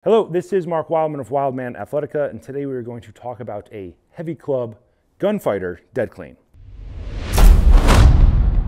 Hello, this is Mark Wildman of Wildman Athletica, and today we are going to talk about a heavy club gunfighter dead clean.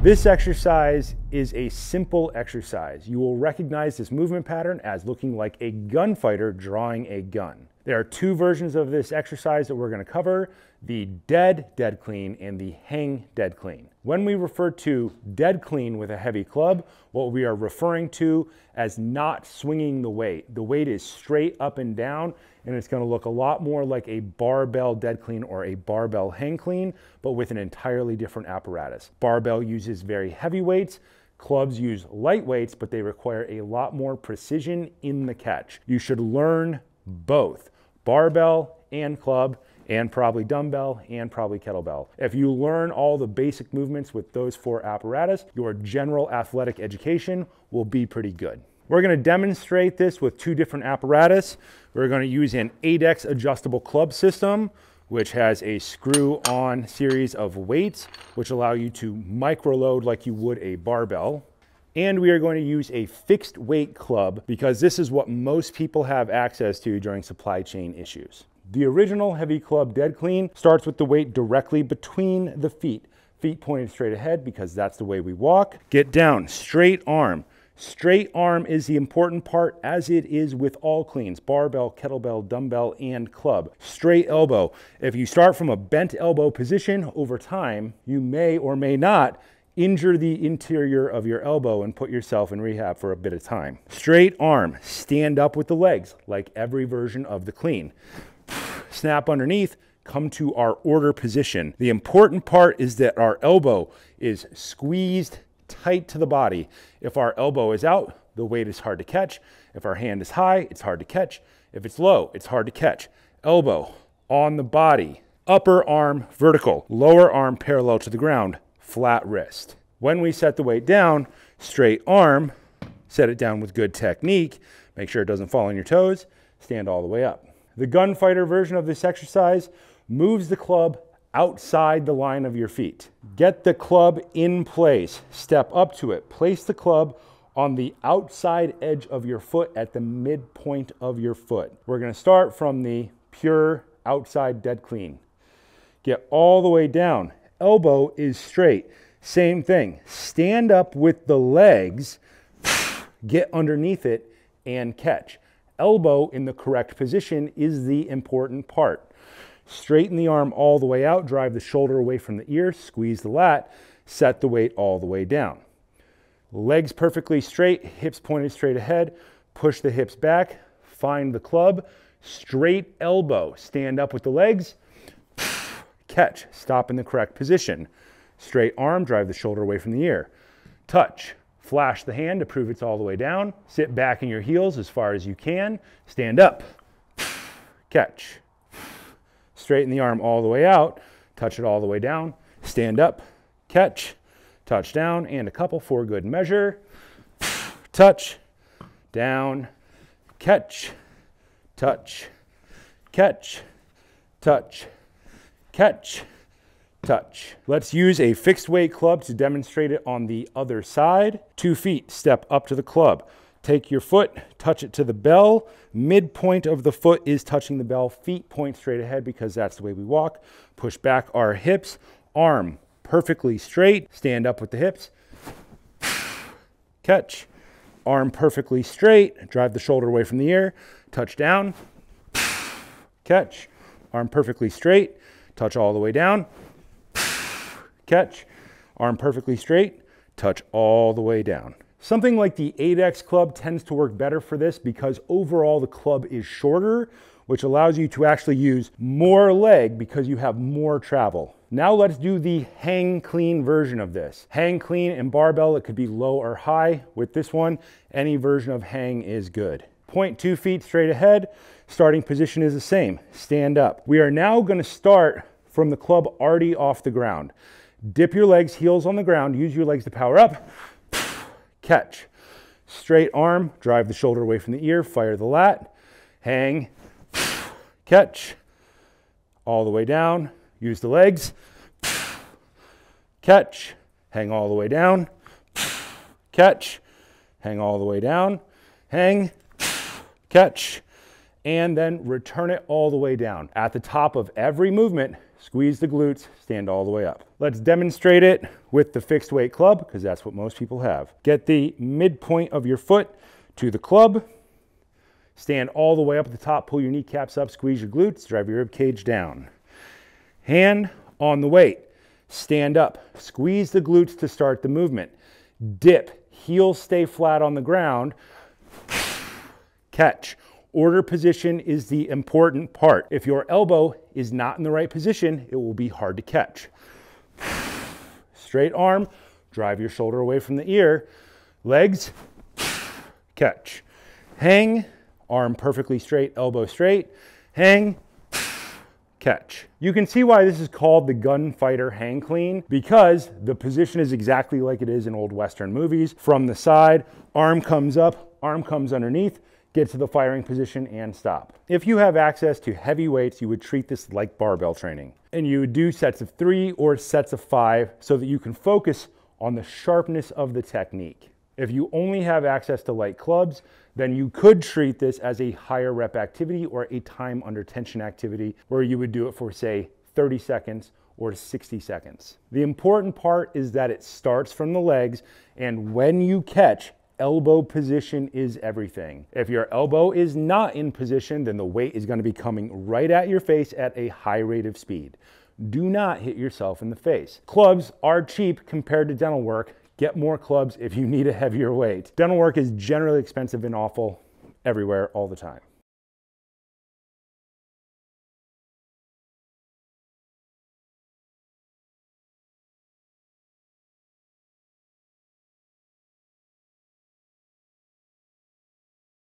This exercise is a simple exercise. You will recognize this movement pattern as looking like a gunfighter drawing a gun. There are two versions of this exercise that we're going to cover: the dead clean and the hang dead clean. When we refer to dead clean with a heavy club, what we are referring to as not swinging the weight. The weight is straight up and down, and it's going to look a lot more like a barbell dead clean or a barbell hang clean, but with an entirely different apparatus. Barbell uses very heavy weights. Clubs use light weights, but they require a lot more precision in the catch. You should learn both barbell and club, and probably dumbbell, and probably kettlebell. If you learn all the basic movements with those four apparatus, your general athletic education will be pretty good. We're going to demonstrate this with two different apparatus. We're going to use an 8X adjustable club system, which has a screw-on series of weights, which allow you to micro-load like you would a barbell. And we are going to use a fixed weight club because this is what most people have access to during supply chain issues. The original heavy club dead clean starts with the weight directly between the feet. Feet pointed straight ahead because that's the way we walk. Get down, straight arm. Straight arm is the important part, as it is with all cleans: barbell, kettlebell, dumbbell, and club. Straight elbow. If you start from a bent elbow position, over time, you may or may not injure the interior of your elbow and put yourself in rehab for a bit of time. Straight arm. Stand up with the legs, like every version of the clean. Snap underneath, come to our order position. The important part is that our elbow is squeezed tight to the body. If our elbow is out, the weight is hard to catch. If our hand is high, it's hard to catch. If it's low, it's hard to catch. Elbow on the body. Upper arm vertical. Lower arm parallel to the ground. Flat wrist. When we set the weight down, straight arm, set it down with good technique. Make sure it doesn't fall on your toes. Stand all the way up. The gunfighter version of this exercise moves the club outside the line of your feet. Get the club in place. Step up to it. Place the club on the outside edge of your foot at the midpoint of your foot. We're going to start from the pure outside dead clean. Get all the way down. Elbow is straight. Same thing. Stand up with the legs, get underneath it, and catch. Elbow in the correct position is the important part. Straighten the arm all the way out, drive the shoulder away from the ear, squeeze the lat, set the weight all the way down. Legs perfectly straight, hips pointed straight ahead, push the hips back, find the club, straight elbow, stand up with the legs, catch, stop in the correct position. Straight arm, drive the shoulder away from the ear. Touch, flash the hand to prove it's all the way down. Sit back in your heels as far as you can. Stand up, catch. Straighten the arm all the way out, touch it all the way down. Stand up, catch, touch down, and a couple for good measure. Touch, down, catch, touch, catch, touch, catch, touch. Let's use a fixed weight club to demonstrate it on the other side. 2 feet, step up to the club. Take your foot, touch it to the bell. Midpoint of the foot is touching the bell. Feet point straight ahead because that's the way we walk. Push back our hips. Arm perfectly straight. Stand up with the hips. Catch. Arm perfectly straight. Drive the shoulder away from the ear. Touch down. Catch. Arm perfectly straight. Touch all the way down. Catch. Arm perfectly straight. Touch all the way down. Something like the 8X club tends to work better for this because overall the club is shorter, which allows you to actually use more leg because you have more travel. Now let's do the hang clean version of this. Hang clean and barbell, it could be low or high. With this one, any version of hang is good. Point 2 feet straight ahead. Starting position is the same. Stand up. We are now going to start from the club already off the ground. Dip your legs, heels on the ground. Use your legs to power up. Catch. Straight arm, drive the shoulder away from the ear, fire the lat, hang, catch, all the way down, use the legs, catch, hang all the way down, catch, hang all the way down, hang, catch, and then return it all the way down. At the top of every movement, squeeze the glutes, stand all the way up. Let's demonstrate it with the fixed weight club, because that's what most people have. Get the midpoint of your foot to the club, stand all the way up at the top, pull your kneecaps up, squeeze your glutes, drive your rib cage down. Hand on the weight, stand up, squeeze the glutes to start the movement. Dip, heels stay flat on the ground, catch. Order position is the important part. If your elbow is not in the right position, it will be hard to catch. Straight arm, drive your shoulder away from the ear. Legs, catch. Hang, arm perfectly straight, elbow straight. Hang, catch. You can see why this is called the gunfighter hang clean, because the position is exactly like it is in old Western movies. From the side, arm comes up, arm comes underneath, get to the firing position and stop. If you have access to heavy weights, you would treat this like barbell training. And you would do sets of 3 or sets of 5 so that you can focus on the sharpness of the technique. If you only have access to light clubs, then you could treat this as a higher rep activity or a time under tension activity where you would do it for, say, 30 seconds or 60 seconds. The important part is that it starts from the legs, and when you catch, elbow position is everything. If your elbow is not in position, then the weight is going to be coming right at your face at a high rate of speed. Do not hit yourself in the face. Clubs are cheap compared to dental work. Get more clubs if you need a heavier weight. Dental work is generally expensive and awful everywhere all the time.